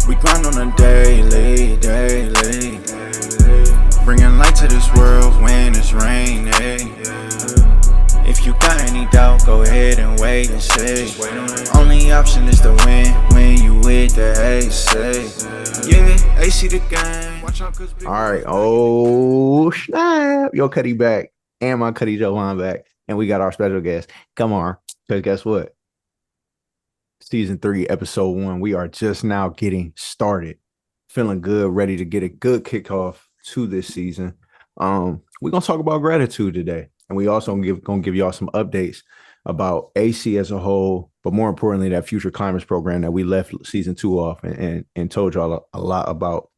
We grind on a daily, daily. Bringing light to this world when it's raining. If you got any doubt, go ahead and wait and see. Only option is to win when you with the AC. Yeah, AC the game. Watch out, cause All right. Oh, snap. Yo, Cuddy back. And my Cuddy Jovan back. And we got our special guest. Come on. Because guess what? Season 3, episode 1. We are just now getting started. Feeling good, ready to get a good kickoff to this season. We're going to talk about gratitude today. And we also going to give y'all some updates about AC as a whole, but more importantly, that Future Climbers program that we left season 2 off and told y'all a lot about.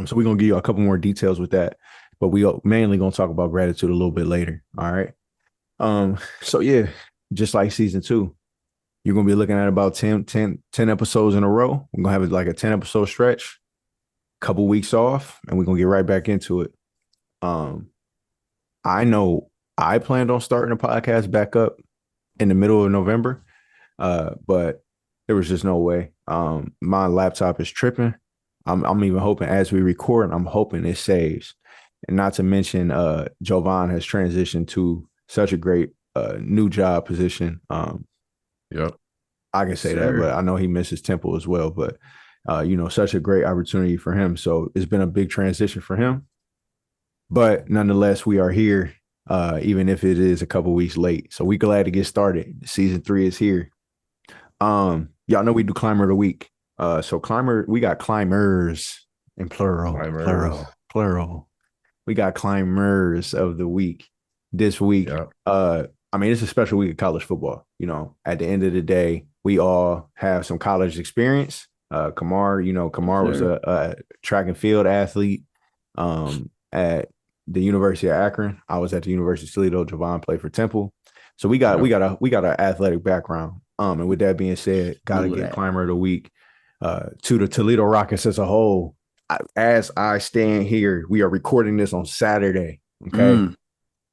So we're going to give you a couple more details with that, but we are mainly going to talk about gratitude a little bit later. All right. So yeah, just like season 2, you're going to be looking at about 10 episodes in a row. We're going to have like a 10 episode stretch, couple weeks off, and we're going to get right back into it. I know I planned on starting the podcast back up in the middle of November, but there was just no way. My laptop is tripping. I'm even hoping as we record, I'm hoping it saves. And not to mention, Jovan has transitioned to such a great new job position. Yep. I can say that, but I know he misses Temple as well. But such a great opportunity for him. So it's been a big transition for him. But nonetheless, we are here, even if it is a couple weeks late. So we glad to get started. Season 3 is here. Y'all know we do Climber of the Week. We got climbers in plural. We got climbers of the week this week. Yep. It's a special week of college football. At the end of the day, we all have some college experience. Kamar was a track and field athlete at the University of Akron. I was at the University of Toledo. Jovan played for Temple. So we got an athletic background. And with that being said, gotta get Climber of the Week to the Toledo Rockets as a whole. As I stand here, we are recording this on Saturday. Okay.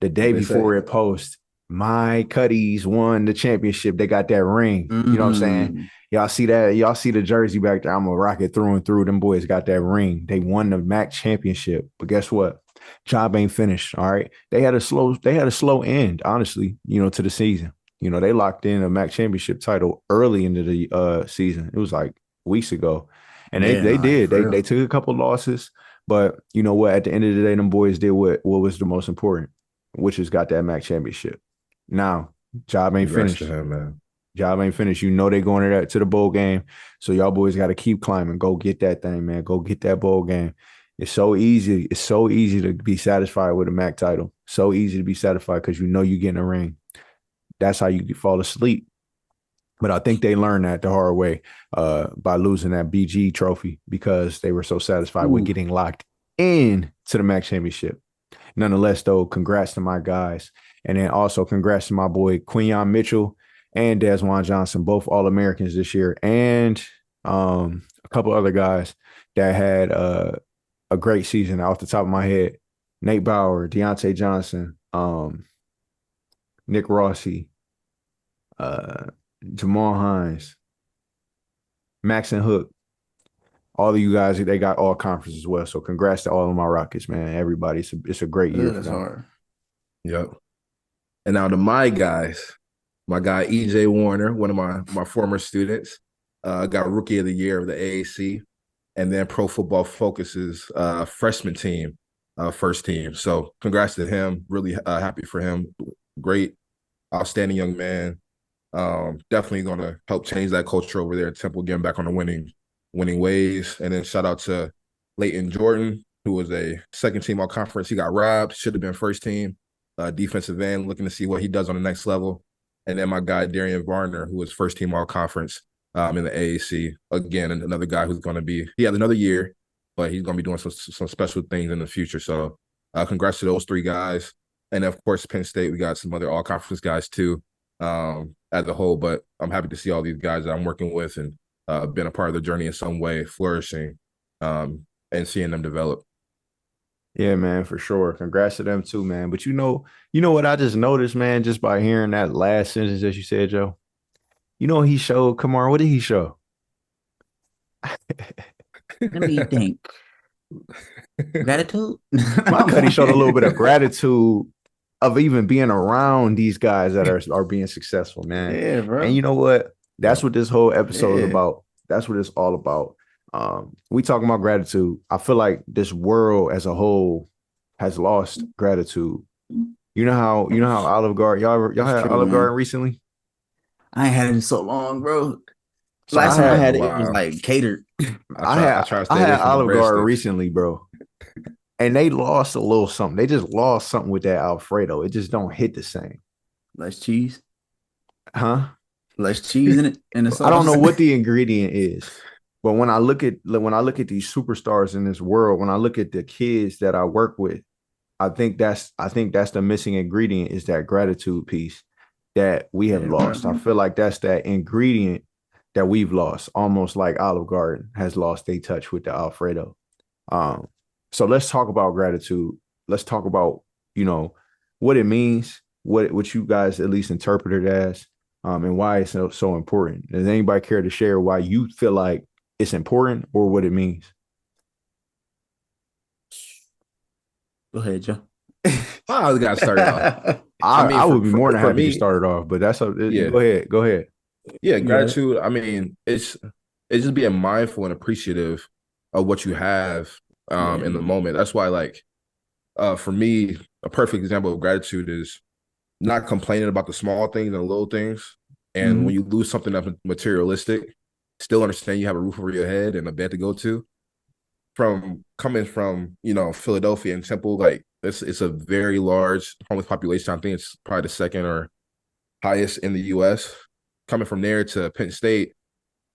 The day before it posts, my Cuddies won the championship. They got that ring. You know what I'm saying? Y'all see that? Y'all see the jersey back there? I'm a Rocket through and through. Them boys got that ring. They won the MAC championship. But guess what? Job ain't finished. All right. They had a slow end, honestly, to the season. They locked in a MAC championship title early into the season. It was like weeks ago. And they took a couple losses. But you know what? At the end of the day, them boys did what was the most important, which is got that MAC championship. Now, job ain't finished. Job ain't finished. They going to the bowl game. So y'all boys got to keep climbing. Go get that thing, man. Go get that bowl game. It's so easy. It's so easy to be satisfied with a MAC title. So easy to be satisfied because you're getting a ring. That's how you fall asleep. But I think they learned that the hard way by losing that BG trophy because they were so satisfied with getting locked in to the MAC championship. Nonetheless, though, congrats to my guys. And then also congrats to my boy Quinyon Mitchell and Desjuan Johnson, both All-Americans this year, and a couple other guys that had a great season off the top of my head. Nate Bauer, Deontay Johnson, Nick Rossi, Jamal Hines, Max and Hook. All of you guys, they got all conference as well. So congrats to all of my Rockets, man. Everybody, it's a great year. That's hard. Yep. And now to my guys, my guy EJ Warner, one of my former students, got Rookie of the Year of the AAC, and then Pro Football Focus's freshman team, first team. So congrats to him. Really happy for him. Great, outstanding young man. Definitely going to help change that culture over there at Temple, getting back on the winning ways. And then shout out to Leighton Jordan, who was a second team all conference. He got robbed, should have been first team. Defensive end, looking to see what he does on the next level. And then my guy, Darian Varner, who was first team all conference in the AAC. Again, another guy who's going to he had another year, but he's going to be doing some special things in the future. So congrats to those 3 guys. And of course, Penn State, we got some other all conference guys too as a whole. But I'm happy to see all these guys that I'm working with and been a part of the journey in some way, flourishing and seeing them develop. Yeah, man, for sure. Congrats to them too, man. But you know what I just noticed, man, just by hearing that last sentence that you said, Joe. He showed Kamar. What did he show? Let me think. Gratitude. My Cuddy showed a little bit of gratitude of even being around these guys that are being successful, man. Yeah, bro. And you know what? That's what this whole episode is Yeah. about. That's what it's all about. We talking about gratitude. I feel like this world as a whole has lost gratitude. You know how Olive Garden, y'all That's had true, Olive man. Garden recently? I ain't had it in so long, bro. So Last time I had a it, it was while. like catered. I try to stay I away had from the Olive Garden breadsticks. recently, bro. And they lost a little something. They just lost something with that Alfredo. It just don't hit the same. Less cheese. Huh? Less cheese in it in the sauce. I don't know what the ingredient is, but when I look at these superstars in this world, when I look at the kids that I work with, I think that's the missing ingredient is that gratitude piece that we have Yeah, lost. bro. I feel like that's that ingredient that we've lost, almost like Olive Garden has lost their touch with the Alfredo. So let's talk about gratitude. Let's talk about, what it means, what you guys at least interpret it as, and why it's so important. Does anybody care to share why you feel like it's important or what it means? Go ahead, Joe. I was got started off. I would be more than for happy to me, start it off, but that's Yeah. Go ahead. Yeah, got it. gratitude. I mean, it's just being mindful and appreciative of what you have in the moment. That's why, like, for me, a perfect example of gratitude is not complaining about the small things and the little things. And when you lose something that's materialistic, still understand you have a roof over your head and a bed to go to. From coming from, Philadelphia and Temple, like it's a very large homeless population. I think it's probably the second or highest in the US. Coming from there to Penn State,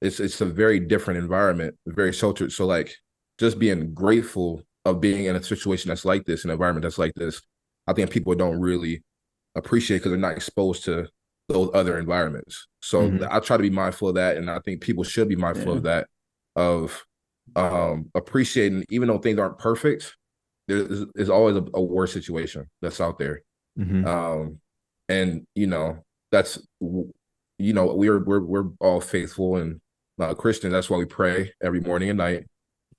it's a very different environment, very sheltered. So like just being grateful of being in a situation that's like this, an environment that's like this, I think people don't really appreciate because they're not exposed to those other environments. So I try to be mindful of that, and I think people should be mindful of that, of appreciating, even though things aren't perfect, there's always a worse situation that's out there. And that's we're all faithful and Christians. That's why we pray every morning and night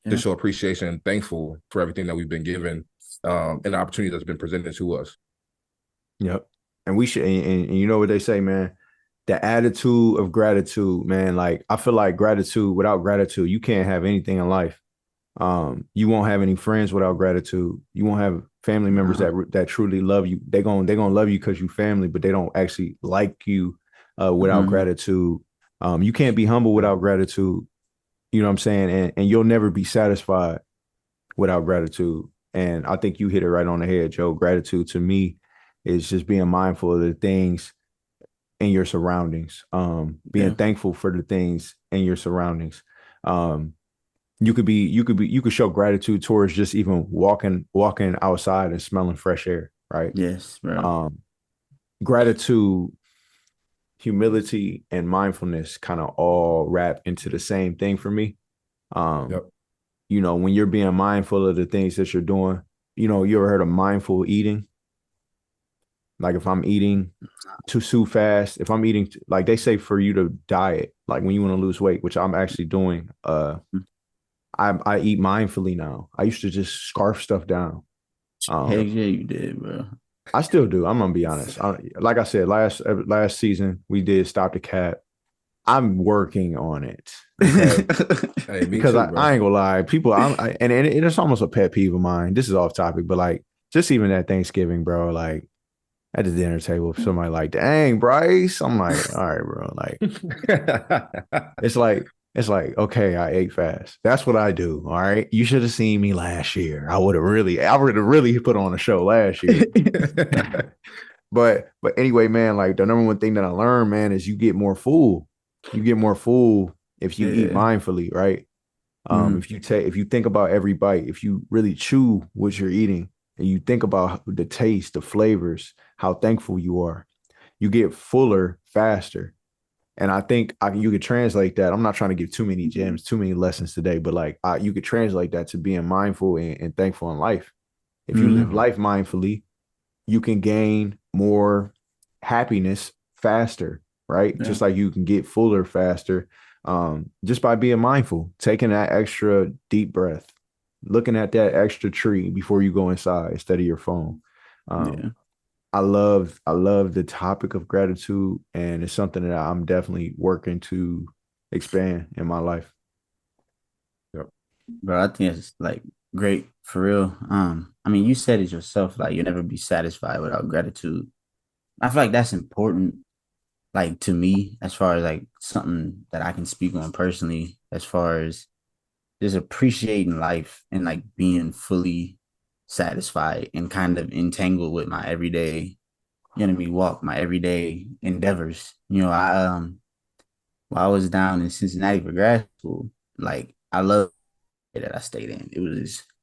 to show appreciation and thankful for everything that we've been given, and the opportunity that's been presented to us. Yep. And we should, and you know what they say, man, the attitude of gratitude, man. Like, I feel like without gratitude, you can't have anything in life. You won't have any friends without gratitude. You won't have family members that truly love you. They're gonna love you because you family, but they don't actually like you without gratitude. You can't be humble without gratitude. You know what I'm saying? And you'll never be satisfied without gratitude. And I think you hit it right on the head, Joe. Gratitude to me is just being mindful of the things in your surroundings, being thankful for the things in your surroundings. You could show gratitude towards just even walking outside and smelling fresh air, right? Yes, bro. Gratitude, humility, and mindfulness kind of all wrap into the same thing for me. When you're being mindful of the things that you're doing, you ever heard of mindful eating? Like if I'm eating too fast, if I'm eating, like they say for you to diet, like when you want to lose weight, which I'm actually doing, I eat mindfully now. I used to just scarf stuff down. Heck yeah, you did, bro. I still do. I'm gonna be honest. Like I said, last season we did Stop the Cap. I'm working on it. Okay? Hey, because too, I ain't gonna lie, people. And it's almost a pet peeve of mine. This is off topic, but like just even at Thanksgiving, bro, like at the dinner table, if somebody like, dang, Bryce, I'm like, all right, bro. Like, it's like, okay, I ate fast. That's what I do. All right. You should have seen me last year. I would have really put on a show last year. But anyway, man, like the number one thing that I learned, man, is you get more full. You get more full if you eat mindfully, right? If you think about every bite, if you really chew what you're eating and you think about the taste, the flavors, how thankful you are, you get fuller faster. And I think you could translate that. I'm not trying to give too many gems, too many lessons today, but like you could translate that to being mindful and thankful in life. If you live life mindfully, you can gain more happiness faster, right? Just like you can get fuller faster. just by being mindful, taking that extra deep breath, looking at that extra tree before you go inside instead of your phone. Yeah. I love the topic of gratitude, and it's something that I'm definitely working to expand in my life. Yep. Bro, I think it's like great for real. I mean, you said it yourself, like you'll never be satisfied without gratitude. I feel like that's important, like to me, as far as like something that I can speak on personally, as far as just appreciating life and like being fully satisfied and kind of entangled with my everyday, you know what I mean, walk, my everyday endeavors. While I was down in Cincinnati for grad school, like I love that I stayed in.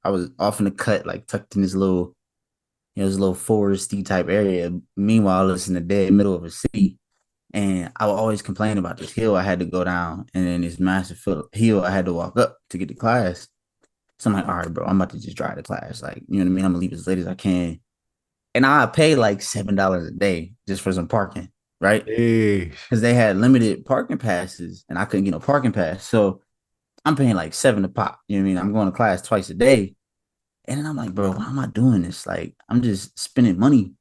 I was off in the cut, like tucked in this little foresty type area. Meanwhile, it's in the dead middle of a city. And I would always complain about this hill I had to go down and then this massive hill I had to walk up to get to class. So I'm like, all right, bro, I'm about to just drive to class. Like, you know what I mean? I'm gonna leave as late as I can. And I pay like $7 a day just for some parking, right? Hey, Because they had limited parking passes and I couldn't get no parking pass. So I'm paying like 7 a pop. You know what I mean? I'm going to class twice a day. And then I'm like, bro, why am I doing this? Like, I'm just spending money.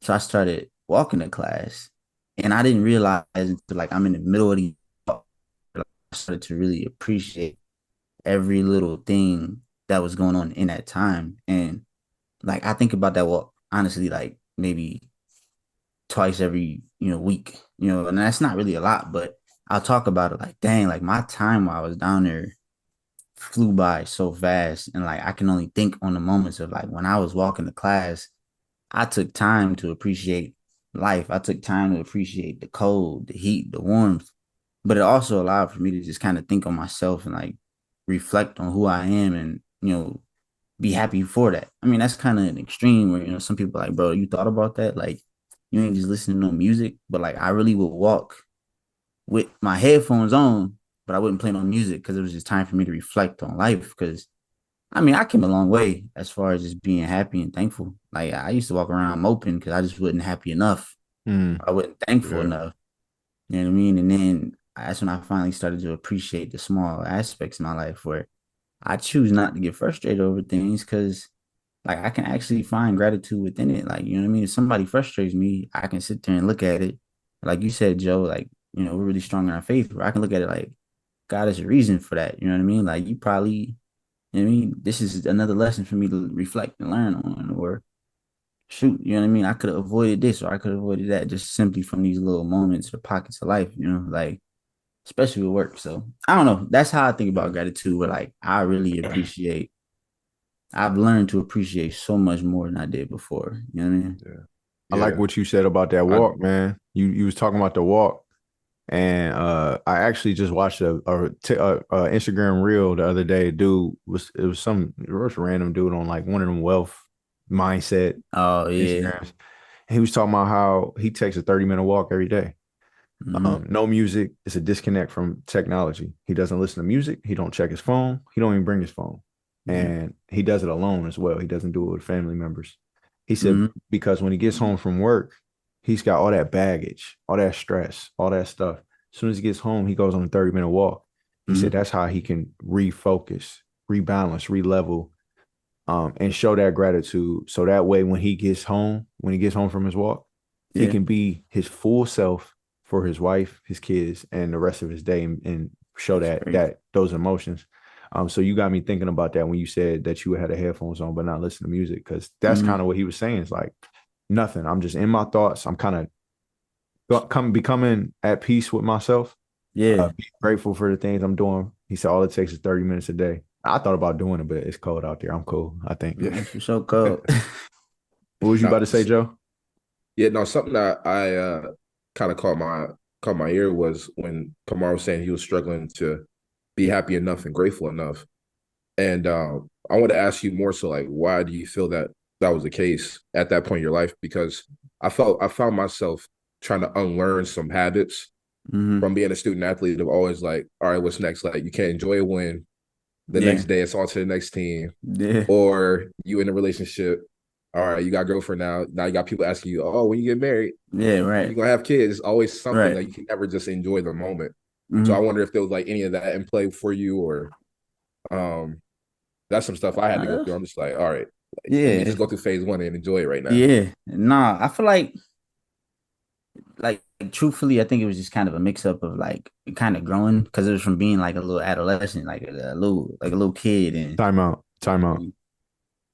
So I started walking to class. And I didn't realize until like I'm in the middle of the I started to really appreciate every little thing that was going on in that time. And like I think about that walk honestly, like maybe twice every, week, and that's not really a lot, but I'll talk about it like, dang, like my time while I was down there flew by so fast. And like I can only think on the moments of like when I was walking to class, I took time to appreciate life. I took time to appreciate the cold, the heat, the warmth, but it also allowed for me to just kind of think on myself and like reflect on who I am and, be happy for that. I mean, that's kind of an extreme where, some people are like, bro, you thought about that? Like, you ain't just listening to no music, but like I really would walk with my headphones on, but I wouldn't play no music because it was just time for me to reflect on life. Because I mean, I came a long way as far as just being happy and thankful. Like I used to walk around moping because I just wasn't happy enough. I wasn't thankful enough. You know what I mean? And then that's when I finally started to appreciate the small aspects in my life where I choose not to get frustrated over things because like I can actually find gratitude within it. Like, you know what I mean? If somebody frustrates me, I can sit there and look at it. Like you said, Joe, like, we're really strong in our faith, where I can look at it like God is a reason for that. You know what I mean? Like you probably, you know what I mean? This is another lesson for me to reflect and learn on, or shoot, you know what I mean? I could have avoided this or I could have avoided that just simply from these little moments or pockets of life, like especially with work. So I don't know. That's how I think about gratitude. Where like I really appreciate. I've learned to appreciate so much more than I did before. You know what I mean? Yeah. I like what you said about that walk, man. You was talking about the walk, and I actually just watched a Instagram reel the other day. It was some random dude on like one of them wealth mindset Oh yeah. Instagrams. And he was talking about how he takes a 30-minute walk every day. No music. It's a disconnect from technology. He doesn't listen to music. He don't check his phone. He don't even bring his phone. And he does it alone as well. He doesn't do it with family members. He said because when he gets home from work, he's got all that baggage, all that stress, all that stuff. As soon as he gets home, he goes on a 30-minute walk. He said that's how he can refocus, rebalance, re-level, and show that gratitude. So that way when he gets home from his walk, he can be his full self for his wife, his kids, and the rest of his day, and show that those emotions. So you got me thinking about that when you said that you had the headphones on but not listen to music, because that's kind of what he was saying. It's like nothing. I'm just in my thoughts. I'm kind of becoming at peace with myself. Yeah. Be grateful for the things I'm doing. He said all it takes is 30 minutes a day. I thought about doing it, but it's cold out there. I'm cool, I think. Yeah, it's so cold. What was you about to say, Joe? Yeah, no, something that I kind of caught my ear was when Kamar was saying he was struggling to be happy enough and grateful enough. And I want to ask you more so, like, why do you feel that was the case at that point in your life? Because I found myself trying to unlearn some habits from being a student athlete of always like, all right, what's next? Like, you can't enjoy a win. The next day it's on to the next team. Yeah. Or you in a relationship. All right, you got a girlfriend now. Now you got people asking you, oh, when you get married, Yeah, right. you're gonna have kids. It's always something Right. that you can never just enjoy the moment. So I wonder if there was like any of that in play for you, or that's some stuff I had to go through. I'm just like, all right, let me just go through phase one and enjoy it right now. Yeah, nah, I feel like truthfully, I think it was just kind of a mix up of like kind of growing because it was from being like a little adolescent, like a little kid. And Time out.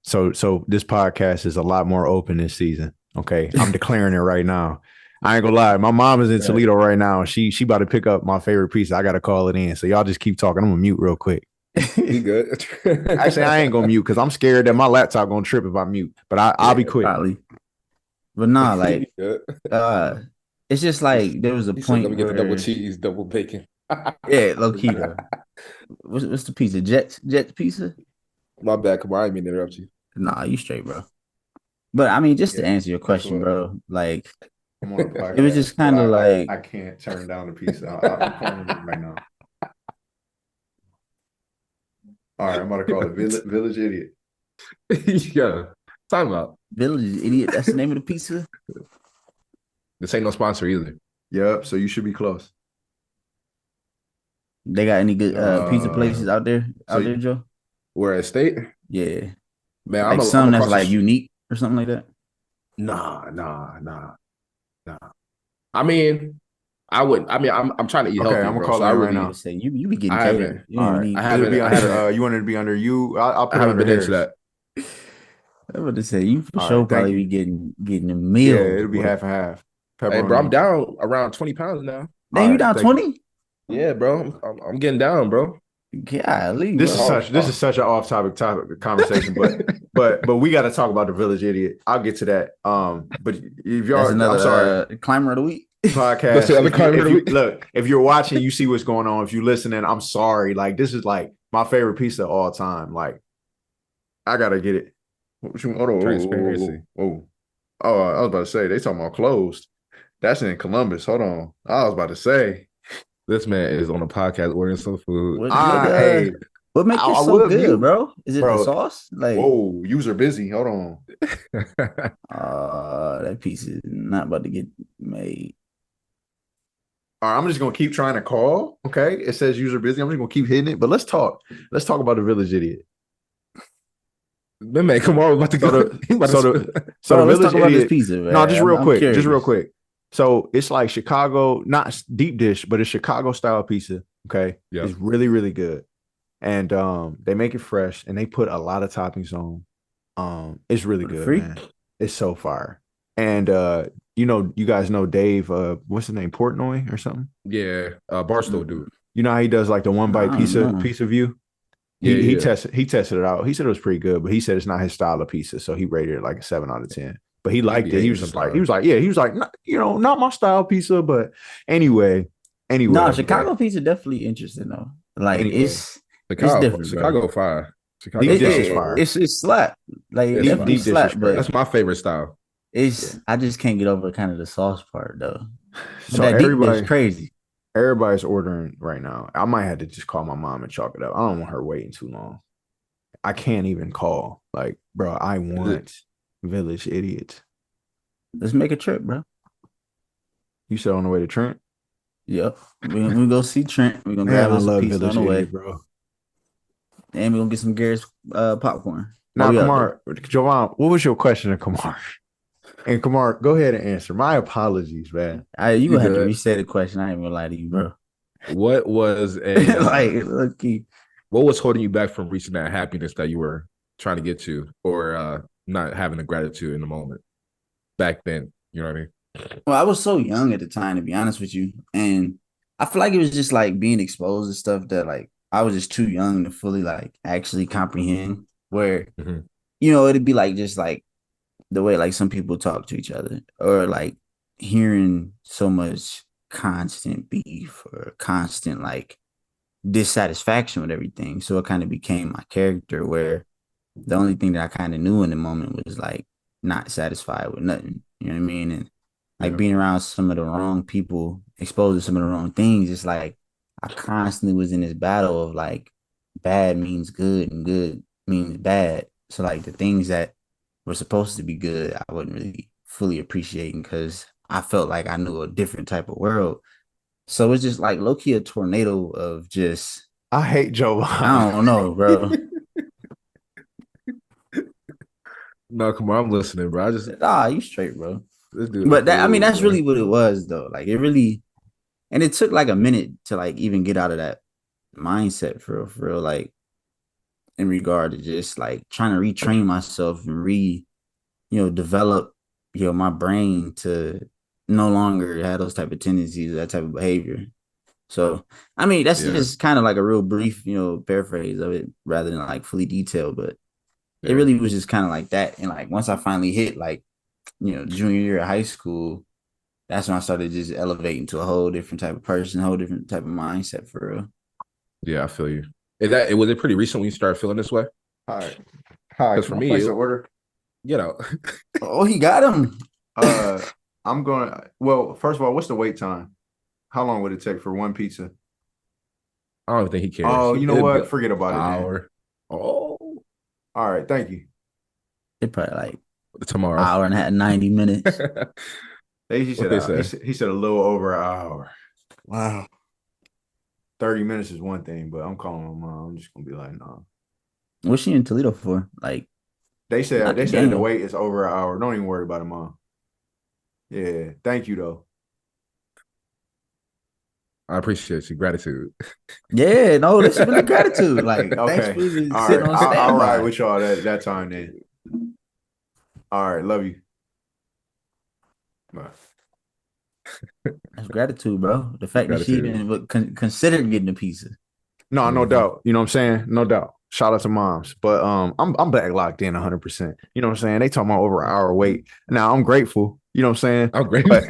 So this podcast is a lot more open this season. Okay, I'm declaring it right now. I ain't gonna lie. My mom is in Toledo right now. She about to pick up my favorite pizza. I gotta call it in. So y'all just keep talking. I'm gonna mute real quick. You good? Actually, I ain't gonna mute because I'm scared that my laptop gonna trip if I mute. But I'll be quick. Probably. But nah, like it's just like there was a point where get the double cheese, double bacon. Yeah, low key though. What's the pizza? Jets pizza? My bad, come on. I didn't mean to interrupt you. Nah, you straight, bro. But I mean, just to answer your question, bro, like it was just kind of like I can't turn down the pizza. I'm calling it right now. All right, I'm about to call it Village Idiot. Yeah, time out. Village Idiot. That's the name of the pizza. This ain't no sponsor either. Yep. So you should be close. They got any good pizza places out there? Joe? Where at State? Yeah, man. Like some that's like unique or something like that. Nah. I mean, I wouldn't. I mean, I'm trying to eat healthy. I'm gonna call it right now. Say you be getting catered. You wanted to be under you. I'll put it under into that. I'm about to say you for sure probably be getting a meal. Yeah, it'll be half and half. Hey, bro, I'm down around 20 pounds now. Damn, you down 20? Yeah, bro, I'm getting down, bro. Golly, this is such an off-topic conversation, but we got to talk about the Village Idiot. I'll get to that. But if y'all, I'm sorry, climber of the week podcast. Look, if you're watching, you see what's going on. If you're listening, I'm sorry. Like this is like my favorite pizza of all time. Like I gotta get it. Transparency. Oh, I was about to say they talking about closed. That's in Columbus. Hold on, I was about to say. This man is on a podcast ordering some food. What makes it so good, bro? Is it the sauce? Like, whoa, user busy. Hold on. That piece is not about to get made. All right, I'm just gonna keep trying to call. Okay, it says user busy. I'm just gonna keep hitting it. But let's talk. Let's talk about the Village Idiot. Man, come on, we're about to go. So let's talk about this pizza, man. No, just real quick. So it's like Chicago, not deep dish, but it's Chicago style pizza. Okay. Yeah. It's really, really good. And they make it fresh and they put a lot of toppings on. It's really good, man. It's so fire. And you guys know Dave, what's his name? Portnoy or something? Yeah, Barstool dude. You know how he does like the one bite pizza view? He tested it out. He said it was pretty good, but he said it's not his style of pizza. So he rated it like a 7 out of 10. But he liked it. He was like, not my style pizza, but anyway. No, Chicago pizza definitely interesting though. Like it's different. Chicago fire. Chicago dish is fire. It's slap. Like it's definitely slap, but that's my favorite style. I just can't get over kind of the sauce part though. So everybody's crazy. Everybody's ordering right now. I might have to just call my mom and chalk it up. I don't want her waiting too long. I can't even call. Like, bro, I want Village Idiot. Let's make a trip, bro. You said on the way to Trent? Yep. We're gonna go see Trent. We're gonna grab us a pizza on the way, bro. And we're gonna get some Garrett's popcorn. Now, Kamar, Jovan, what was your question to Kamar? And Kamar, go ahead and answer. My apologies, man. You gonna have to reset the question. I ain't gonna lie to you, bro. What was what was holding you back from reaching that happiness that you were trying to get to, or not having the gratitude in the moment back then? You know what I mean? Well, I was so young at the time, to be honest with you, and I feel like it was just like being exposed to stuff that like I was just too young to fully like actually comprehend. Where it'd be like just like the way like some people talk to each other, or like hearing so much constant beef or constant like dissatisfaction with everything. So it kind of became my character, where the only thing that I kind of knew in the moment was like not satisfied with nothing. You know what I mean? And like being around some of the wrong people, exposed to some of the wrong things, it's like I constantly was in this battle of like bad means good and good means bad. So like the things that were supposed to be good, I wasn't really fully appreciating because I felt like I knew a different type of world. So it's just like low key a tornado of just I hate Joe I Biden. don't know, bro. No, come on, I'm listening, bro. I just Nah, you straight, bro. this dude a But that I mean fool, that's man. really what it was though. Like it really and it took like a minute to like even get out of that mindset for real, like in regard to just like trying to retrain myself and develop, my brain to no longer have those type of tendencies, that type of behavior. So, I mean, that's Yeah, just kind of like a real brief, paraphrase of it rather than like fully detailed, but it yeah, really was just kind of like that. And like once I finally hit like, junior year of high school, that's when I started just elevating to a whole different type of person, whole different type of mindset for real. yeah. I feel you. Was it pretty recent when you started feeling this way? All right. Hi, Because can for I me, place an order? you know, Oh, he got him. Uh, I'm going. Well, first of all, what's the wait time? How long would it take for one pizza? I don't think he cares. Oh, you know It'd be what? an Forget about it then. hour. Oh, All right, thank you. It probably like tomorrow. hour and a half, 90 minutes. He What said, they say? he said a little over an hour. Wow. 30 minutes is one thing, but I'm calling my mom. I'm just gonna be like, no. What's she in Toledo for? Like, not the They said the game. wait is over an hour. Don't even worry about it, mom. Yeah, thank you though. I appreciate you. Gratitude. Yeah, no, that's really gratitude. Like, thanks Okay. for even All sitting right. on I'll ride standby. with y'all that time then. All right, love you. Bye. That's gratitude, bro. The fact that she Gratitude. even considered getting a pizza. No, no Mhm. doubt. You know what I'm saying? No doubt. Shout out to moms. But I'm back locked in 100%. You know what I'm saying? They talking about over an hour wait. Now I'm grateful. You know what I'm saying? I'm great. But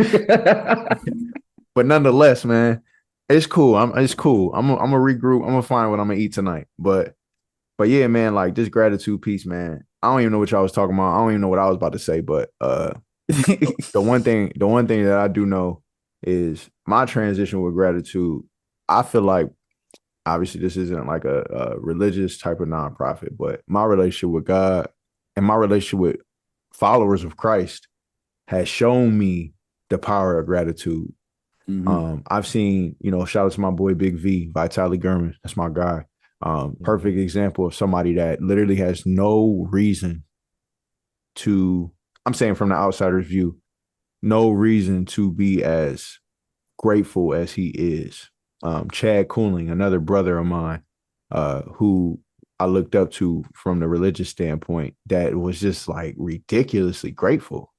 but nonetheless, man, it's cool. It's cool. I'm gonna regroup. I'm gonna find what I'm gonna eat tonight. But yeah, man, like this gratitude piece, man. I don't even know what y'all was talking about. I don't even know what I was about to say, but the one thing that I do know is my transition with gratitude. I feel like obviously this isn't like a religious type of nonprofit, but my relationship with God and my relationship with followers of Christ has shown me the power of gratitude. Mhm. I've seen, shout out to my boy Big V, Vitaly Gurman. That's my guy. Perfect example of somebody that literally has no reason to, I'm saying from the outsider's view, no reason to be as grateful as he is. Chad Cooling, another brother of mine, who I looked up to from the religious standpoint, that was just like ridiculously grateful.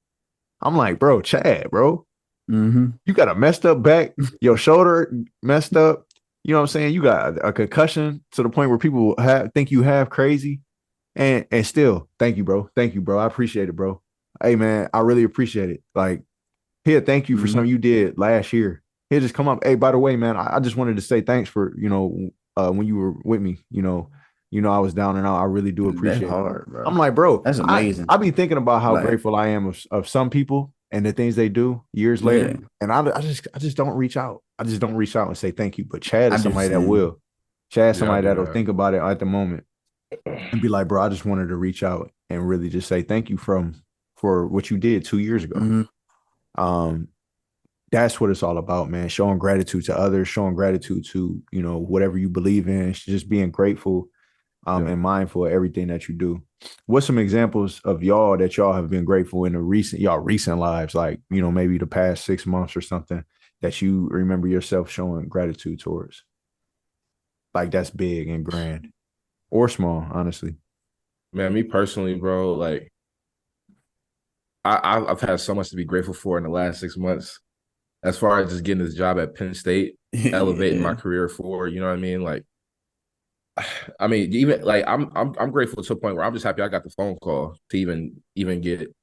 I'm like, bro, Chad, bro, Mhm. you got a messed up back, your shoulder messed up. You know what I'm saying? You got a concussion to the point where people think you have crazy, and still, thank you, bro. Thank you, bro. I appreciate it, bro. Hey, man, I really appreciate it. Like, here, thank you for Mhm. something you did last year. He'll just come up. Hey, by the way, man, I just wanted to say thanks for when you were with me. I was down and out. I really do That's appreciate it. hard, bro. I'm like, bro, That's amazing. I be thinking about how Like, grateful I am of some people and the things they do years yeah, later, and I just don't reach out. I just don't reach out and say thank you. But Chad I is do the somebody that same. will. Chad, Yeah, I somebody do that'll that. think about it at the moment and be like, bro, I just wanted to reach out and really just say thank you for what you did 2 years ago. Mhm. Um, that's what it's all about, man. Showing gratitude to others, showing gratitude to, whatever you believe in, just being grateful Yeah. and mindful of everything that you do. What's some examples of y'all that y'all have been grateful in the recent lives, like, maybe the past 6 months or something that you remember yourself showing gratitude towards? Like that's big and grand or small, honestly. Man, me personally, bro, like I've had so much to be grateful for in the last 6 months. As far as just getting this job at Penn State, elevating my Yeah. career forward, you know what I mean? Like, I mean, even like I'm grateful to a point where I'm just happy I got the phone call to even get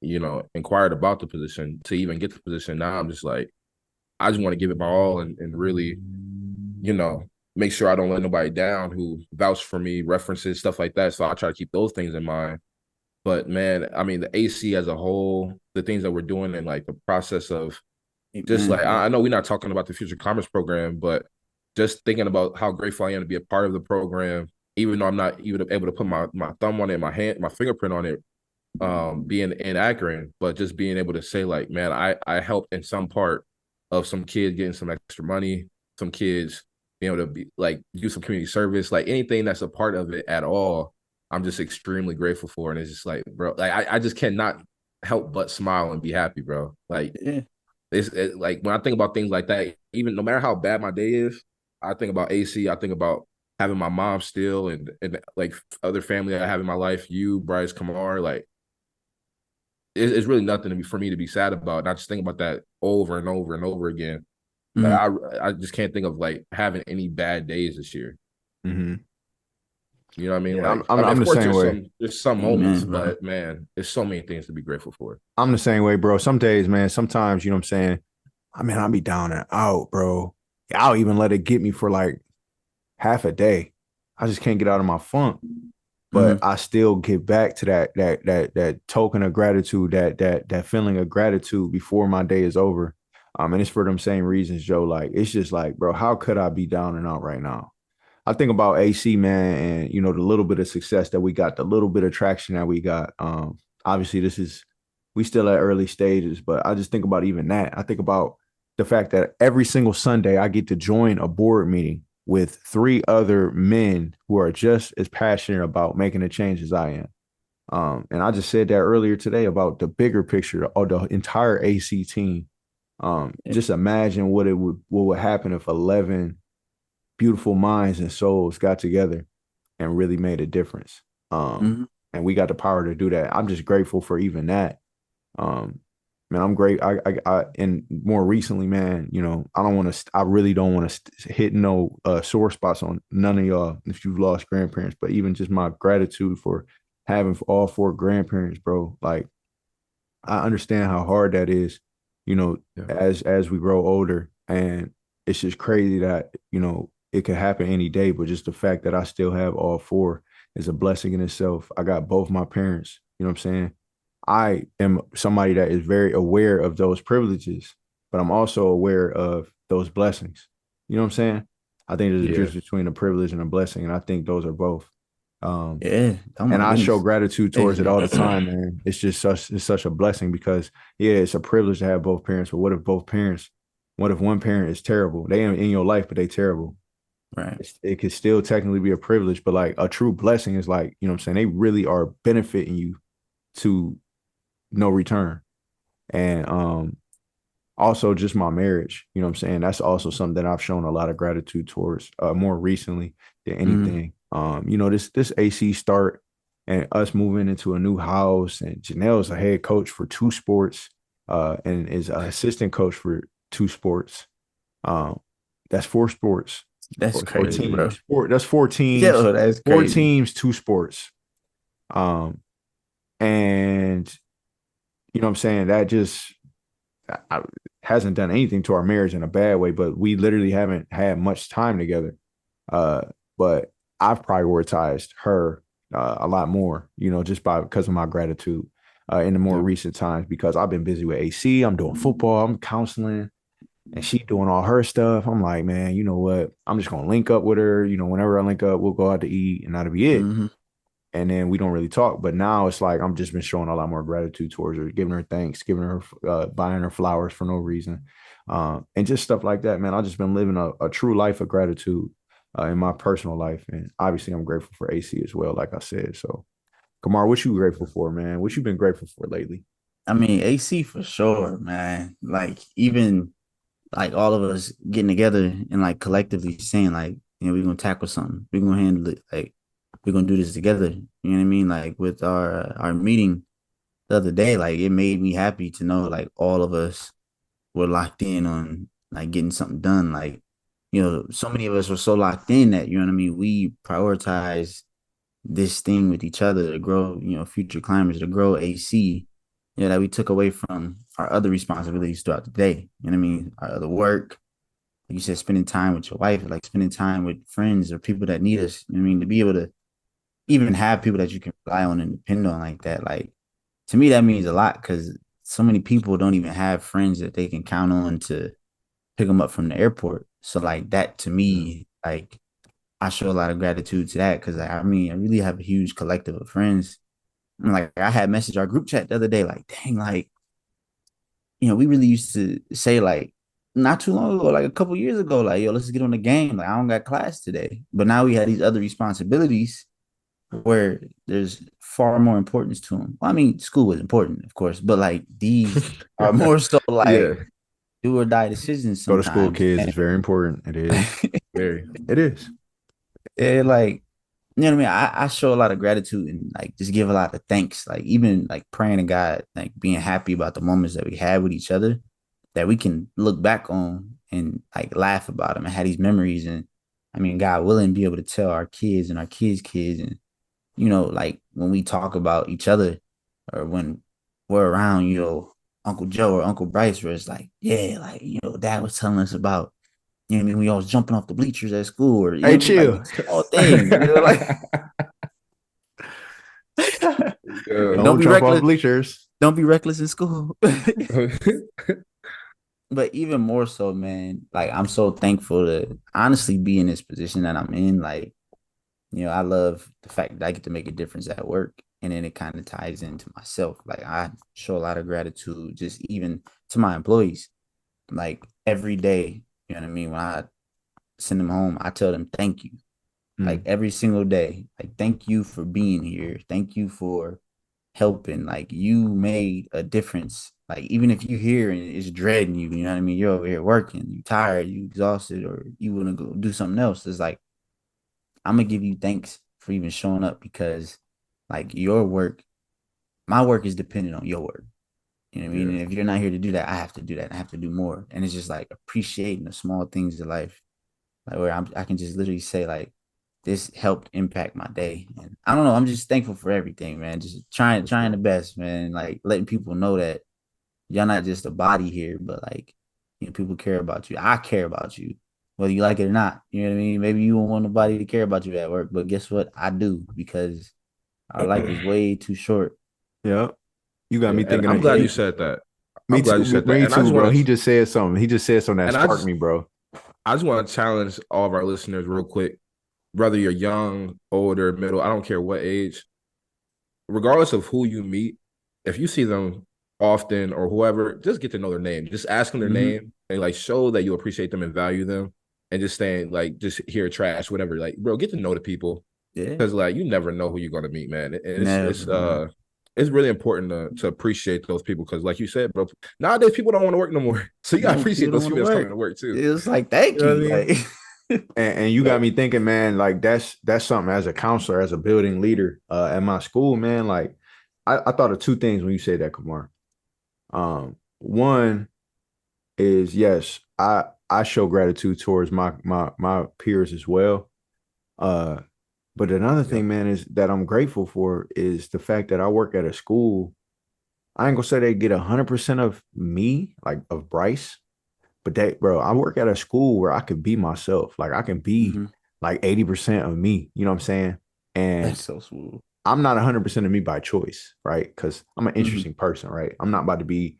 inquired about the position to even get the position. Now I'm just like I just want to give it my all and really you know make sure I don't let nobody down who vouch for me, references stuff like that. So I try to keep those things in mind. But man, I mean the AC as a whole, the things that we're doing and like the process of just like Man. I know we're not talking about the future commerce program, but just thinking about how grateful I am to be a part of the program, even though I'm not even able to put my thumb on it, my fingerprint on it, being in Akron, but just being able to say like, man, I helped in some part of some kid getting some extra money, some kids being able to be like do some community service, like anything that's a part of it at all. I'm just extremely grateful for, and it's just like, bro, like I just cannot help but smile and be happy, bro. Like Yeah. like when I think about things like that, even no matter how bad my day is, I think about AC. I think about having my mom still, and like other family I have in my life, you, Bryce, Kamar, like it's really nothing to be for me to be sad about. And I just think about that over and over and over again. Like, Mhm. I just can't think of like having any bad days this year. Mm-hmm. You know what I mean? Yeah, Like, I'm of the course, same way. there's some moments, Amen, bro. but man, there's so many things to be grateful for. I'm the same way, bro. Some days, man, sometimes, you know what I'm saying? I mean, I'll be down and out, bro. I'll even let it get me for like half a day. I just can't get out of my funk. But Mhm. I still get back to that token of gratitude, that feeling of gratitude before my day is over. And it's for them same reasons, Joe. Like, it's just like, bro, how could I be down and out right now? I think about AC, man, and you know, the little bit of success that we got, the little bit of traction that we got. Obviously, we still at early stages, but I just think about even that. I think about the fact that every single Sunday I get to join a board meeting with three other men who are just as passionate about making a change as I am. And I just said that earlier today about the bigger picture of the entire AC team. Just imagine what would happen if 11 beautiful minds and souls got together and really made a difference. Mhm. And we got the power to do that. I'm just grateful for even that. Um, man, I'm great. And more recently, man, you know, I really don't want to hit no sore spots on none of y'all if you've lost grandparents, but even just my gratitude for having all four grandparents, bro. Like, I understand how hard that is, you know, Yeah. as we grow older. And it's just crazy that, you know, it could happen any day, but just the fact that I still have all four is a blessing in itself. I got both my parents, you know what I'm saying? I am somebody that is very aware of those privileges, but I'm also aware of those blessings. You know what I'm saying? I think there's a Yeah. difference between a privilege and a blessing, and I think those are both. Um, Yeah. Oh and my I show goodness. gratitude towards it Definitely. all the time, man. It's such a blessing because yeah, it's a privilege to have both parents. But what if one parent is terrible? They in your life, but they terrible. Right. It could still technically be a privilege, but like a true blessing is like, you know what I'm saying? They really are benefiting you to no return. And also just my marriage, you know what I'm saying? That's also something that I've shown a lot of gratitude towards more recently than Mhm. anything. You know, this AC start and us moving into a new house, and Janelle's a head coach for two sports, and is an assistant coach for two sports. Um, that's four sports, That's four crazy, bro. teams. That's four teams, Yo, that's four crazy. teams, two sports. Um, and you know what I'm saying? That just hasn't done anything to our marriage in a bad way, but we literally haven't had much time together. Uh, but I've prioritized her a lot more, you know, just because of my gratitude in the more Yeah. recent times because I've been busy with AC. I'm doing football, I'm counseling, and she doing all her stuff. I'm like, man, you know what? I'm just gonna link up with her. You know, whenever I link up, we'll go out to eat, and that'll be it. Mhm. And then we don't really talk. But now it's like I'm just been showing a lot more gratitude towards her, giving her thanks, giving her buying her flowers for no reason, and just stuff like that. Man, I've just been living a true life of gratitude in my personal life, and obviously I'm grateful for AC as well, like I said. So, Kamar, what you grateful for, man? What you been grateful for lately? I mean, AC for sure, man. Like even like all of us getting together and like collectively saying like, we're gonna tackle something. We're gonna handle it. Like we're gonna do this together. You know what I mean? Like with our meeting the other day, like it made me happy to know like all of us were locked in on like getting something done. Like, so many of us were so locked in that, you know what I mean, we prioritize this thing with each other to grow, future climbers, to grow AC, that we took away from our other responsibilities throughout the day. You know what I mean? Our other work, like you said, spending time with your wife, like spending time with friends or people that need us. You know what I mean? To be able to even have people that you can rely on and depend on like that, like to me, that means a lot because so many people don't even have friends that they can count on to pick them up from the airport. So like that to Yeah. me, like I show a lot of gratitude to that because I mean I really have a huge collective of friends. And like I had messaged our group chat the other day, like, dang, like, we really used to say like not too long ago, like a couple years ago, like, yo, let's get on the game. Like, I don't got class today. But now we had these other responsibilities where there's far more importance to them. Well, I mean, school was important, of course, but like these are more so Yeah, like do or die decisions Go to school, sometimes. kids. It's very important. It is. very. It is. Like, you know what I mean? I show a lot of gratitude and like just give a lot of thanks. Like even like praying to God, like being happy about the moments that we had with each other that we can look back on and like laugh about them and have these memories. And I mean, God willing, be able to tell our kids and our kids' kids. And, you know, like when we talk about each other or when we're around, you know, Uncle Joe or Uncle Bryce, where it's like, yeah, like, you know, Dad was telling us about, you know what I mean? We always jumping off the bleachers at school, or you Hey, know, chill. like small things. You know, like Don't Don't be jump off reckless. bleachers. don't be reckless in school. But even more so, man, like I'm so thankful to honestly be in this position that I'm in. Like, you know, I love the fact that I get to make a difference at work. And then it kind of ties into myself. Like I show a lot of gratitude just even to my employees. Like every day, you know what I mean? When I send them home, I tell them thank you. Like every single day. Like thank you for being here. Thank you for helping. Like you made a difference. Like even if you're here and it's dreading you, you know what I mean? You're over here working, you tired, you exhausted, or you want to go do something else. It's like I'm gonna give you thanks for even showing up because like your work, my work is dependent on your work. You know what I mean? Yeah. And if you're not here to do that, I have to do that. I have to do more. And it's just like appreciating the small things in life. Like where I can just literally say like this helped impact my day. And I don't know, I'm just thankful for everything, man. Just trying the best, man. Like letting people know that y'all not just a body here, but like, you know, people care about you. I care about you, whether you like it or not. You know what I mean? Maybe you don't want nobody to care about you at work, but guess what? I do because our life is way too short. Yeah. You got me And thinking. I'm of glad hey, you said that. Me I'm glad too. you said that. Me And I too, just bro. want He to just said something. He just said something that and I sparked just me, bro. I just want to challenge all of our listeners real quick. Whether you're young, older, middle, I don't care what age, regardless of who you meet, if you see them often or whoever, just get to know their name. Just ask them their name and like show that you appreciate them and value them, and just saying like just hear trash, whatever. Like, bro, get to know the people Yeah. because like you never know who you're gonna meet, man. And Never. it's really important to appreciate those people because, like you said, bro, nowadays people don't want to work no more. So you gotta No, appreciate people those don't people want that's to coming work. to work too. It was like, thank You know you. what I mean? Like, And you got me thinking, man, like that's something as a counselor, as a building leader at my school, man. Like I thought of two things when you said that, Kumar. One is yes, I show gratitude towards my peers as well. Uh, but another Yep. thing, man, is that I'm grateful for is the fact that I work at a school. I ain't gonna say they get 100% of me, like of Bryce, but bro, I work at a school where I could be myself. Like I can be mhm. like 80% of me. You know what I'm saying? And That's so smooth. I'm not 100% of me by choice, right? Because I'm an Mhm. interesting person, right? I'm not about to be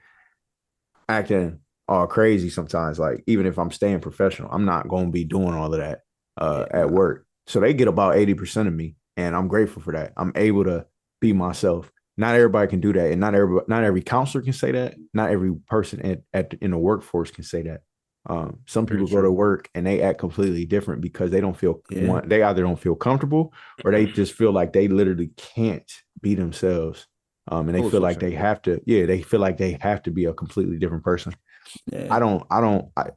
acting all crazy sometimes. Like even if I'm staying professional, I'm not going to be doing all of that at work. So they get about 80% of me, and I'm grateful for that. I'm able to be myself. Not everybody can do that, and not every counselor can say that. Not every person in the workforce can say that. Some Very people go to true. work and they act completely different because they don't feel Yeah. they either don't feel comfortable or they just feel like they literally can't be themselves. And they Code feel like switching. they feel like they have to be a completely different person. Yeah.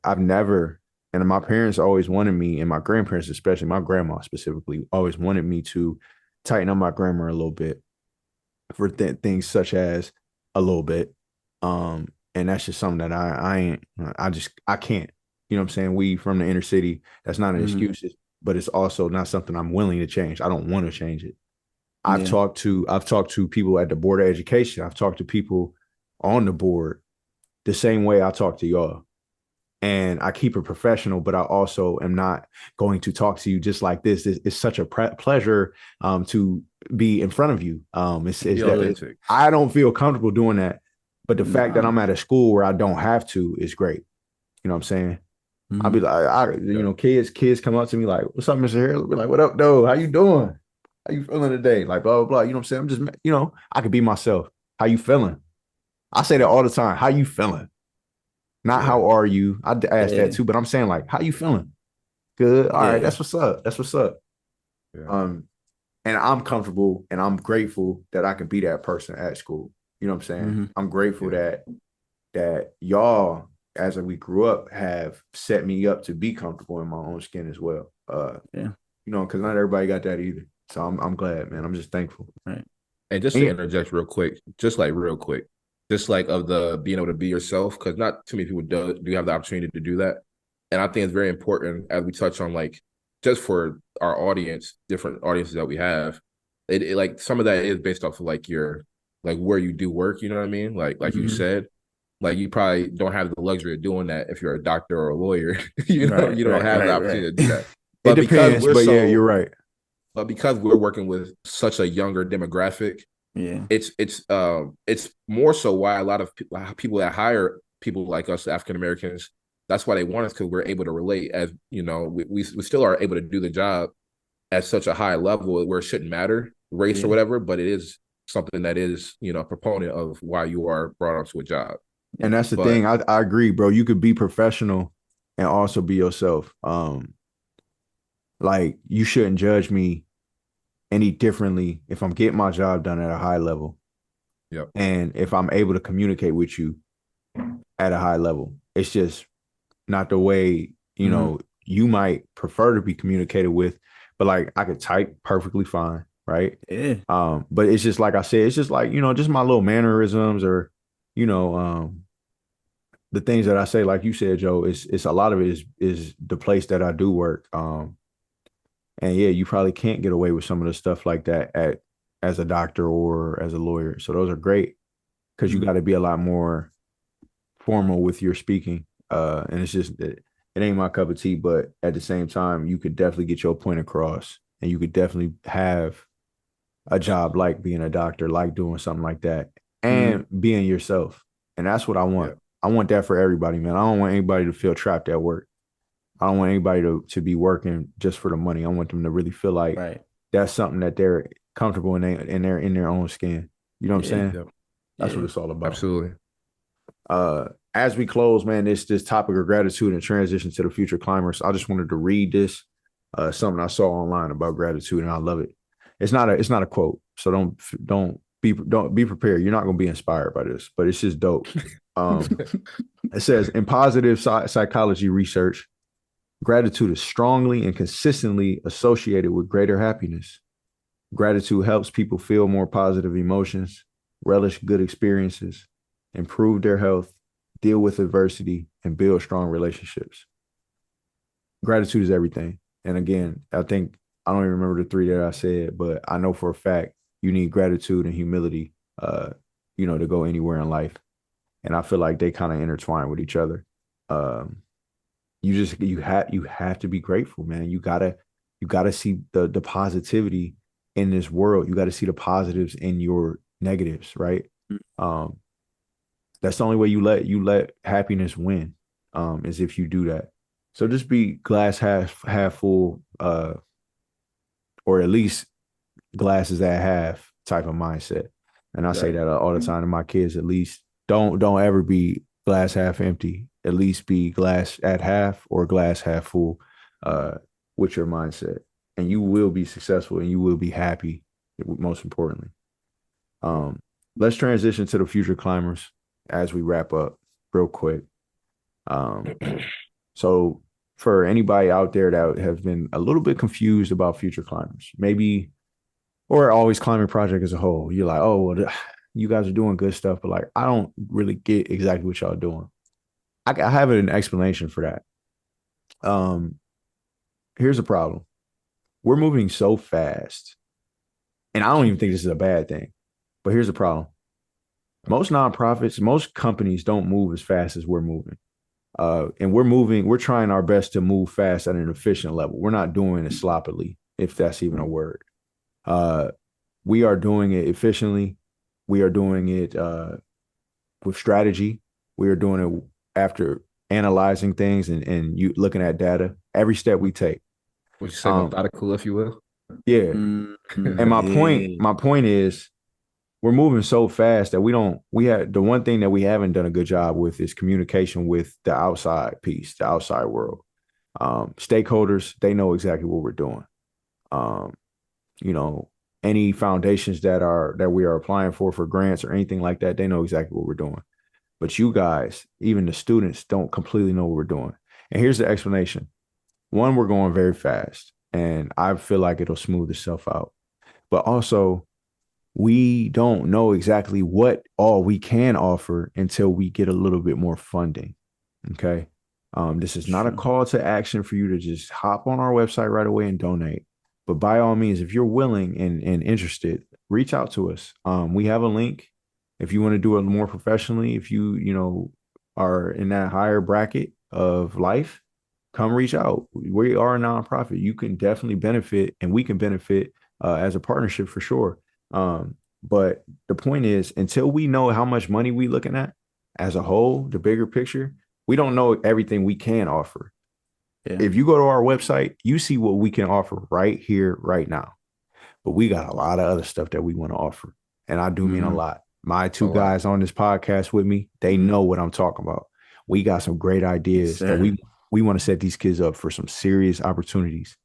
I've never, and my parents always wanted me, and my grandparents, especially my grandma specifically, always wanted me to tighten up my grammar a little bit for things such as a little bit. And that's just something that I can't, you know what I'm saying? We from the inner city, that's not an Mhm. excuse, but it's also not something I'm willing to change. I don't want to change it. I've Yeah. talked to people at the board of education. I've talked to people on the board the same way I talk to y'all. And I keep it professional, but I also am not going to talk to you just like this. It's such a pleasure to be in front of you. Be authentic. I don't feel comfortable doing that, but the fact that No. I'm at a school where I don't have to is great. You know what I'm saying? I'll be Mhm. like, kids come up to me like, "What's up, Mr. Harrell?" Be like, "What up, though? How you doing? How you feeling today?" Like blah blah blah. You know what I'm saying? I'm just, I could be myself. How you feeling? I say that all the time. How you feeling? Not Yeah. how are you? I asked Yeah. that too, but I'm saying like, how you feeling? Good. All right, Yeah. that's what's up. That's what's up. Yeah. And I'm comfortable and I'm grateful that I can be that person at school. You know what I'm saying? Mhm. I'm grateful Yeah. that y'all, as we grew up, have set me up to be comfortable in my own skin as well. Yeah. You know, because not everybody got that either. So I'm glad, man. I'm just thankful. Right. And just to interject real quick, just like of the being able to be yourself, because not too many people do have the opportunity to do that. And I think it's very important as we touch on like just for our audience, different audiences that we have, it like some of that is based off of like your like where you do work, you know what I mean? Like you Mhm. said, like you probably don't have the luxury of doing that if you're a doctor or a lawyer. You know, Right. you don't Right. have the Right. opportunity Right. to do that. It But because depends, we're but yeah, so you're right. but because we're working with such a younger demographic, Yeah. it's more so why a lot of people that hire people like us, African Americans, that's why they want us, because we're able to relate. As you know, we still are able to do the job at such a high level where it shouldn't matter race or Yeah. whatever, but it is something that is, you know, a proponent of why you are brought onto a job. And that's the But thing. I agree, bro. You could be professional and also be yourself. Like you shouldn't judge me any differently if I'm getting my job done at a high level. Yep. And if I'm able to communicate with you at a high level. It's just not the way, you know, you might prefer to be communicated with, but like I could type perfectly fine, right? Yeah. But it's just like I said, it's just like, you know, just my little mannerisms or, you know, the things that I say, like you said, Joe, it's a lot of it is the place that I do work. And yeah, you probably can't get away with some of the stuff like that as a doctor or as a lawyer. So those are great because you got to be a lot more formal with your speaking. And it's just it ain't my cup of tea, but at the same time, you could definitely get your point across, and you could definitely have a job like being a doctor, like doing something like that, and being yourself. And that's what I want. Yeah. I want that for everybody, man. I don't want anybody to feel trapped at work. I don't want anybody to be working just for the money. I want them to really feel like Right. that's something that they're comfortable in their own skin. You know what I'm saying? Yep. That's what Yeah. it's all about. Absolutely. As we close, man, this topic of gratitude and transition to the future climbers. I just wanted to read this, something I saw online about gratitude, and I love it. It's not a quote, so don't be prepared. You're not going to be inspired by this, but it's just dope. It says in positive psychology research, gratitude is strongly and consistently associated with greater happiness. Gratitude helps people feel more positive emotions, relish good experiences, improve their health, deal with adversity, and build strong relationships. Gratitude is everything. And again, I think I don't even remember the three that I said, but I know for a fact you need gratitude and humility, you know, to go anywhere in life. And I feel like they kind of intertwine with each other. You have to be grateful, man. You gotta see the positivity in this world. You got to see the positives in your negatives, right? That's the only way you let happiness win, is if you do that. So just be glass half full, or at least glasses at half type of mindset. And I say that all the time to my kids. At least don't ever be glass half empty. At least be glass at half or glass half full, with your mindset, and you will be successful and you will be happy. Most importantly, let's transition to the future climbers as we wrap up real quick. So for anybody out there that has been a little bit confused about future climbers, maybe, or Always Climbing Project as a whole, you're like, oh, well, you guys are doing good stuff, but like, I don't really get exactly what y'all doing. I have an explanation for that. Here's a problem. We're moving so fast, and I don't even think this is a bad thing, but here's the problem. Most nonprofits, most companies don't move as fast as we're moving. And we're trying our best to move fast at an efficient level. We're not doing it sloppily, if that's even a word. We are doing it efficiently. We are doing it with strategy. We are doing it after analyzing things and you looking at data. Every step we take. Would you say methodical, if you will? Yeah. And my point is, we're moving so fast that we have the one thing that we haven't done a good job with is communication with the outside piece, the outside world. Stakeholders, they know exactly what we're doing. Um, you know, any foundations that we are applying for grants or anything like that, they know exactly what we're doing. But you guys, even the students, don't completely know what we're doing. And here's the explanation. One, we're going very fast, and I feel like it'll smooth itself out. But also, we don't know exactly what all we can offer until we get a little bit more funding. Okay. This is not a call to action for you to just hop on our website right away and donate. But by all means, if you're willing and interested, reach out to us. We have a link if you want to do it more professionally. If you are in that higher bracket of life, come reach out. We are a nonprofit. You can definitely benefit, and we can benefit as a partnership for sure. But the point is, until we know how much money we looking at as a whole, the bigger picture, we don't know everything we can offer. Yeah. If you go to our website, you see what we can offer right here, right now. But we got a lot of other stuff that we want to offer. And I do mean a lot. My two guys on this podcast with me, they know what I'm talking about. We got some great ideas that we want to set these kids up for some serious opportunities.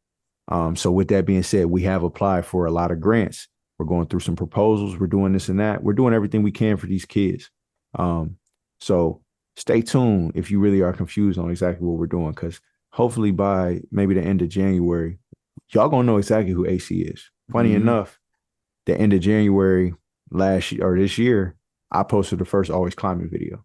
So with that being said, we have applied for a lot of grants. We're going through some proposals. We're doing this and that. We're doing everything we can for these kids. So stay tuned if you really are confused on exactly what we're doing, because hopefully by maybe the end of January, y'all gonna know exactly who AC is. Funny enough, the end of January last year or this year, I posted the first Always Climbing video.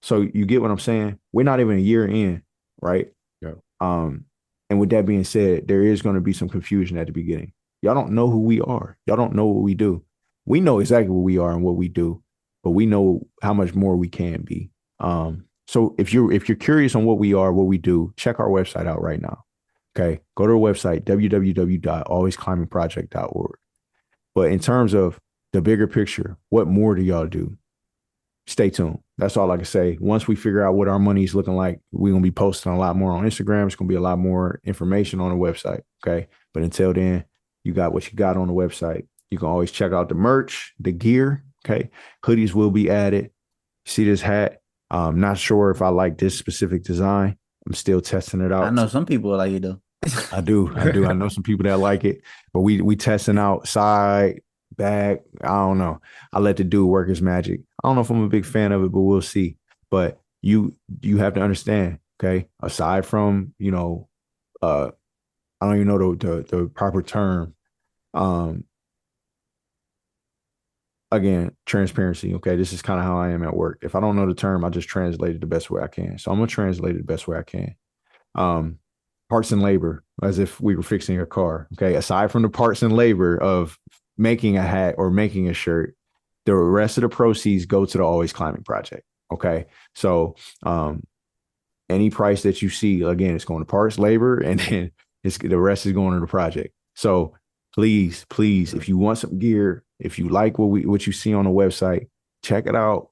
So you get what I'm saying? We're not even a year in, right? Yeah. And with that being said, there is going to be some confusion at the beginning. Y'all don't know who we are. Y'all don't know what we do. We know exactly what we are and what we do, but we know how much more we can be. So if you're curious on what we are, what we do, check our website out right now. Okay. Go to our website, www.alwaysclimbingproject.org. But in terms of the bigger picture, what more do y'all do? Stay tuned. That's all I can say. Once we figure out what our money is looking like, we're going to be posting a lot more on Instagram. It's going to be a lot more information on the website. Okay. But until then, you got what you got on the website. You can always check out the merch, the gear. Okay. Hoodies will be added. See this hat? I'm not sure if I like this specific design. I'm still testing it out. I know some people like it though. I do. I know some people that like it, but we testing out side, back. I don't know. I let the dude work his magic. I don't know if I'm a big fan of it, but we'll see. But you have to understand, okay? Aside from, I don't even know the proper term. Again, transparency. Okay, this is kind of how I am at work. If I don't know the term, I just translate it the best way I can. So I'm gonna translate it the best way I can. Parts and labor, as if we were fixing a car. Okay, aside from the parts and labor of making a hat or making a shirt, the rest of the proceeds go to the Always Climbing Project. Okay, so any price that you see, again, it's going to parts, labor, and then the rest is going to the project. So please, if you want some gear, if you like what you see on the website, check it out,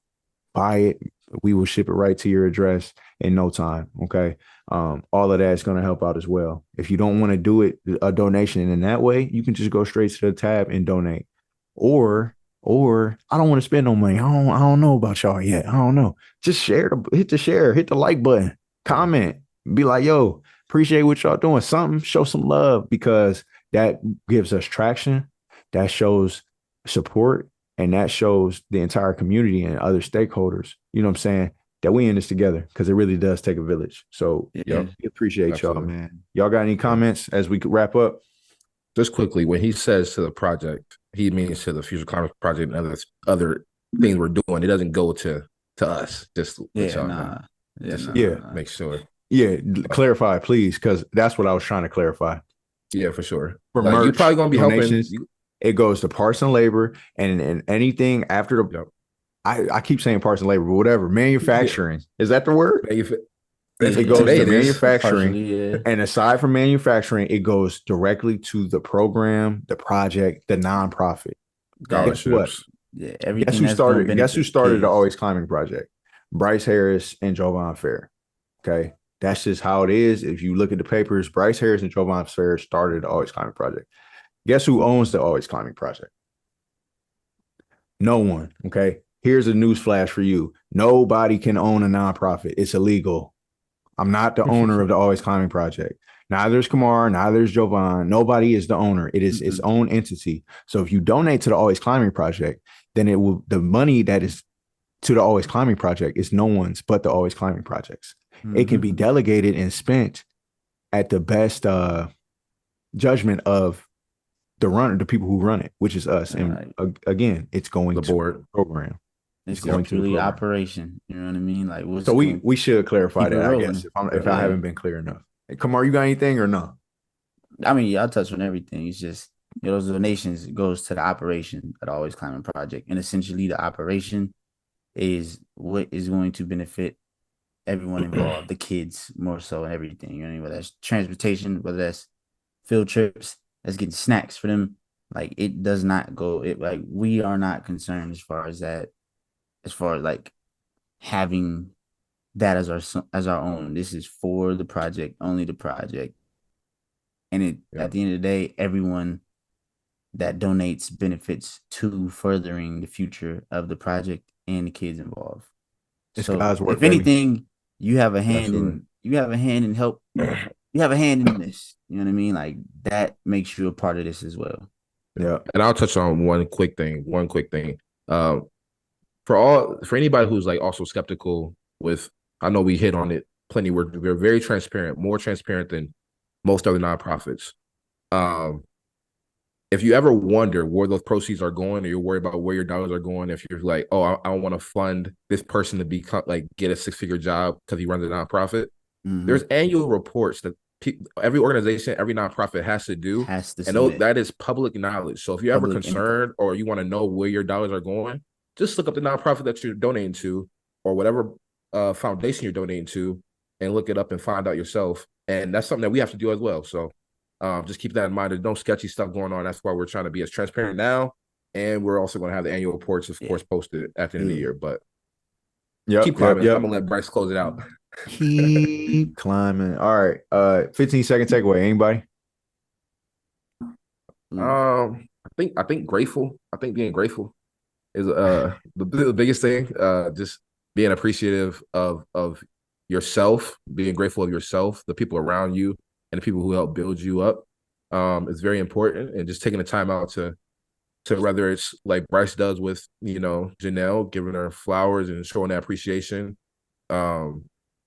buy it. We will ship it right to your address in no time. Okay. All of that is going to help out as well. If you don't want to do it, a donation in that way, you can just go straight to the tab and donate. Or I don't want to spend no money. I don't know about y'all yet. I don't know. Just hit the like button, comment, be like, yo, appreciate what y'all doing. Something, show some love, because that gives us traction. That shows support, and that shows the entire community and other stakeholders, you know what I'm saying, that we in this together, because it really does take a village. So we appreciate y'all, man. Y'all got any comments as we could wrap up? Just quickly, when he says to the project, he means to the Future Climate Project and other things we're doing. It doesn't go to us. Just make sure. Yeah, clarify, please, because that's what I was trying to clarify. Yeah, for sure. For merch, you're probably going to be helping. It goes to parts and labor, and anything after the. Yep. I keep saying parts and labor, but whatever. Manufacturing, is that the word? It goes to manufacturing, and aside from manufacturing, it goes directly to the program, the project, the nonprofit. Guess what? Yeah, Guess who started the Always Climbing Project? Bryce Harris and Jovan Fair. Okay, that's just how it is. If you look at the papers, Bryce Harris and Jovan Fair started the Always Climbing Project. Guess who owns the Always Climbing Project? No one. Okay. Here's a news flash for you. Nobody can own a nonprofit. It's illegal. I'm not the owner of the Always Climbing Project. Neither is Kamar, neither is Jovan. Nobody is the owner. It is its own entity. So if you donate to the Always Climbing Project, then it will the money that is to the Always Climbing Project is no one's but the Always Climbing Projects. It can be delegated and spent at the best judgment of the people who run it, which is us. And again, it's going The to board. the program. It's going to the truly program. operation. You know what I mean? Like, what's So we should clarify keep it that, I rolling. guess, if I haven't been clear enough. Hey, Kamar, you got anything or no? I mean, y'all touch on everything. It's just, you know, those donations goes to the operation at Always Climbing Project, and essentially the operation is what is going to benefit everyone involved, the kids more so, and everything. You know what I mean? Whether that's transportation, whether that's field trips, that's getting snacks for them. Like, it does not go. It like we are not concerned as far as that, as far as like having that as our own. This is for the project, only the project. And at the end of the day, everyone that donates benefits to furthering the future of the project and the kids involved. It's So God's work, if anything, you have a hand Absolutely. in help. You have a hand in this. You know what I mean? Like, that makes you a part of this as well. Yeah. And I'll touch on one quick thing. For anybody who's like also skeptical with, I know we hit on it plenty. We're very transparent, more transparent than most other nonprofits. If you ever wonder where those proceeds are going, or you're worried about where your dollars are going, if you're like, oh, I don't want to fund this person to become like get a 6-figure job because he runs a nonprofit, there's annual reports that every organization, every nonprofit has to do, and that is public knowledge. So if you're ever concerned or you want to know where your dollars are going, just look up the nonprofit that you're donating to, or whatever foundation you're donating to, and look it up and find out yourself. And that's something that we have to do as well. So just keep that in mind. There's no sketchy stuff going on. That's why we're trying to be as transparent now. And we're also going to have the annual reports, of course, posted at the end of the year. But keep climbing. I'm going to let Bryce close it out. Keep climbing. All right. 15-second takeaway. Anybody? I think grateful. I think being grateful is the biggest thing. Just being appreciative of yourself, being grateful of yourself, the people around you, and the people who help build you up is very important. And just taking the time out to whether it's like Bryce does with, you know, Janelle, giving her flowers and showing that appreciation, doing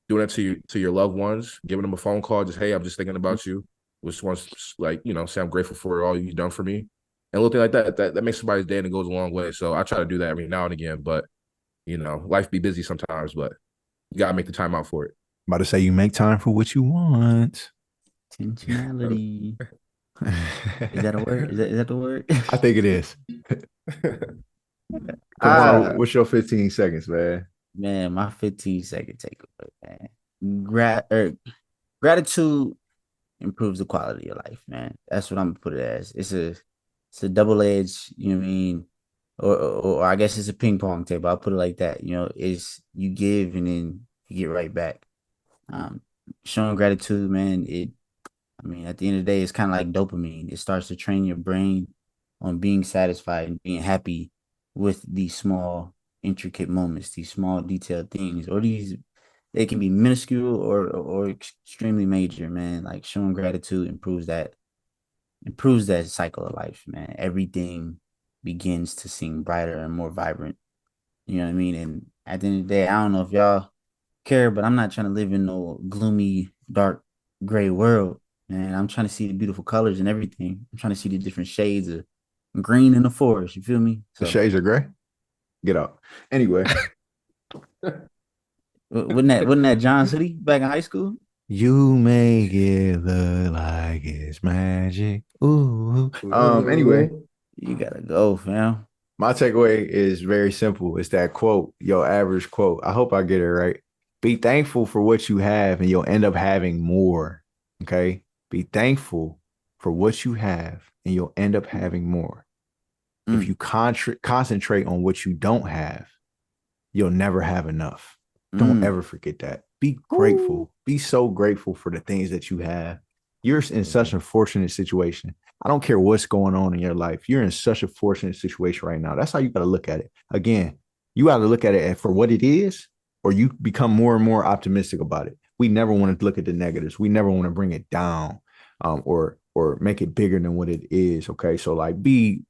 it to your loved ones, giving them a phone call, just, hey, I'm just thinking about you. Just wants to, like, you know, say I'm grateful for all you've done for me. And a little thing like that makes somebody's day, and it goes a long way. So I try to do that every now and again, but, you know, life be busy sometimes, but you got to make the time out for it. About to say, you make time for what you want. Intentionality. Is that a word? Is that the word? I think it is. Come on, what's your 15 seconds, man? Man, my 15-second takeaway, man. Gratitude improves the quality of life, man. That's what I'm gonna put it as. It's a double-edged, you know what I mean? Or I guess it's a ping pong table. I'll put it like that. You know, it's you give and then you get right back. Showing gratitude, man, I mean, at the end of the day, it's kind of like dopamine. It starts to train your brain on being satisfied and being happy with these small, intricate moments, these small, detailed things, or they can be minuscule or extremely major, man. Like, showing gratitude improves that cycle of life, man. Everything begins to seem brighter and more vibrant. You know what I mean? And at the end of the day, I don't know if y'all care, but I'm not trying to live in no gloomy, dark, gray world. Man, I'm trying to see the beautiful colors and everything. I'm trying to see the different shades of green in the forest. You feel me? So, the shades are gray? Get out. Anyway. Wasn't that John City back in high school? You make it look like it's magic. Ooh. Anyway. You gotta go, fam. My takeaway is very simple. It's that quote, your average quote. I hope I get it right. Be thankful for what you have, and you'll end up having more. Okay? Be thankful for what you have, and you'll end up having more. If you concentrate on what you don't have, you'll never have enough. Don't ever forget that. Be grateful. Be so grateful for the things that you have. You're in such a fortunate situation. I don't care what's going on in your life. You're in such a fortunate situation right now. That's how you got to look at it. Again, you got to look at it for what it is, or you become more and more optimistic about it. We never want to look at the negatives. We never want to bring it down, or make it bigger than what it is. Okay, so like be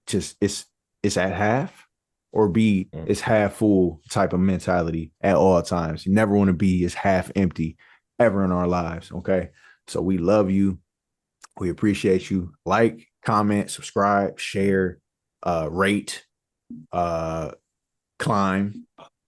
just it's at half, or be it's half full type of mentality at all times. You never want to be as half empty ever in our lives. Okay, so we love you. We appreciate you. Like, comment, subscribe, share, rate, climb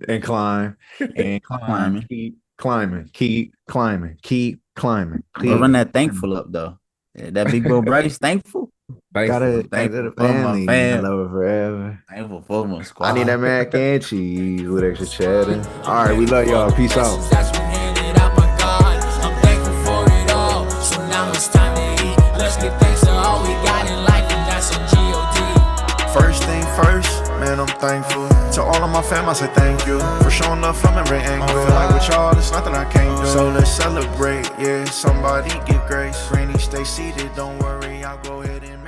and climb and climb. Keep climbing, keep climbing, keep climbing. But run that thankful up though. Yeah, that big bro Bryce, thankful. Gotta Thankful the for my family. fam. Love it forever. Thankful for my squad. I need that mac and cheese with extra cheddar. All right, we love y'all. Peace out. That's been handed out by God. I'm thankful for it all. So now it's time to eat. Let's give thanks to all we got in life, and that's on G-O-D. First thing first, man, I'm thankful. To all of my fam, I say thank you for showing up from every angle. I feel like with y'all, there's nothing I can't do. So let's celebrate, yeah, somebody give grace. Granny, stay seated, don't worry, I'll go ahead and